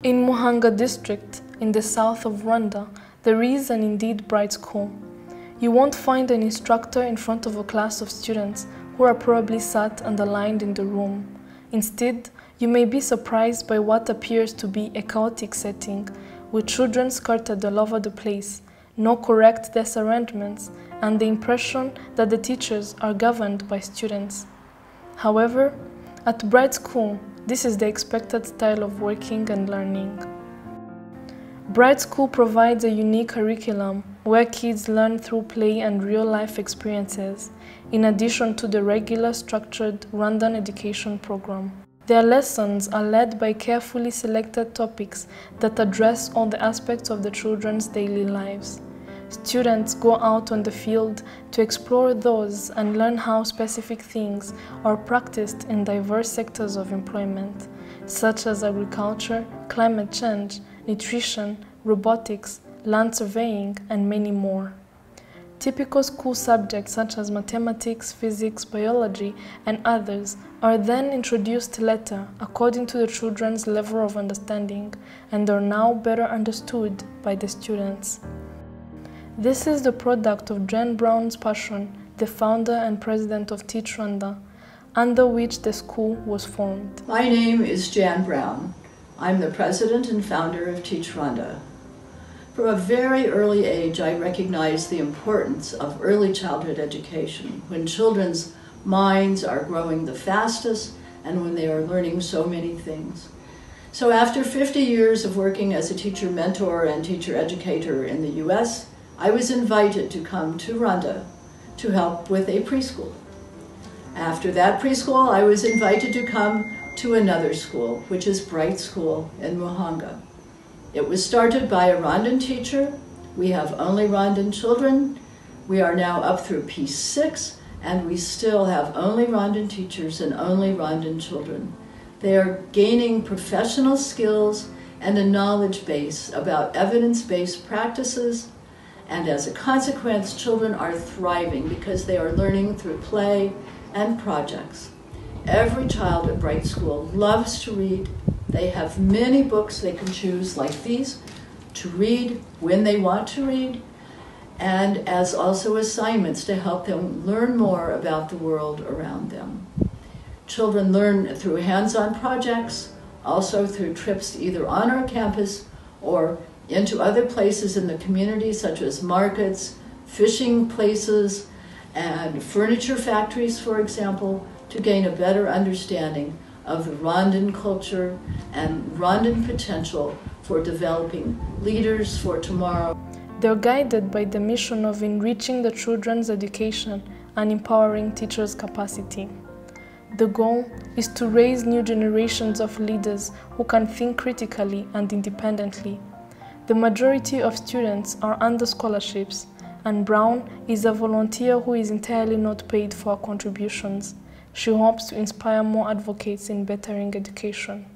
In Muhanga district, in the south of Rwanda, there is an indeed bright school. You won't find an instructor in front of a class of students who are probably sat and aligned in the room. Instead, you may be surprised by what appears to be a chaotic setting, with children scattered all over the place, no correct desk arrangements, and the impression that the teachers are governed by students. However, at Bright School, this is the expected style of working and learning. Bright School provides a unique curriculum where kids learn through play and real-life experiences, in addition to the regular structured Rwandan education program. Their lessons are led by carefully selected topics that address all the aspects of the children's daily lives. Students go out on the field to explore those and learn how specific things are practiced in diverse sectors of employment, such as agriculture, climate change, nutrition, robotics, land surveying, and many more. Typical school subjects such as mathematics, physics, biology, and others are then introduced later according to the children's level of understanding and are now better understood by the students. This is the product of Jen Brown's passion, the founder and president of Teach Rwanda, under which the school was formed. My name is Jan Brown. I'm the president and founder of Teach Rwanda. From a very early age, I recognized the importance of early childhood education, when children's minds are growing the fastest and when they are learning so many things. So after 50 years of working as a teacher mentor and teacher educator in the US, I was invited to come to Rwanda to help with a preschool. After that preschool, I was invited to come to another school, which is Bright School in Muhanga. It was started by a Rwandan teacher. We have only Rwandan children. We are now up through P6, and we still have only Rwandan teachers and only Rwandan children. They are gaining professional skills and a knowledge base about evidence-based practices, and as a consequence, children are thriving because they are learning through play and projects. Every child at Bright School loves to read. They have many books they can choose, like these, to read when they want to read, and as also assignments to help them learn more about the world around them. Children learn through hands-on projects, also through trips either on our campus or into other places in the community, such as markets, fishing places, and furniture factories, for example, to gain a better understanding of the Rwandan culture and Rwandan potential for developing leaders for tomorrow. They're guided by the mission of enriching the children's education and empowering teachers' capacity. The goal is to raise new generations of leaders who can think critically and independently. The majority of students are under scholarships, and Brown is a volunteer who is entirely not paid for her contributions. She hopes to inspire more advocates in bettering education.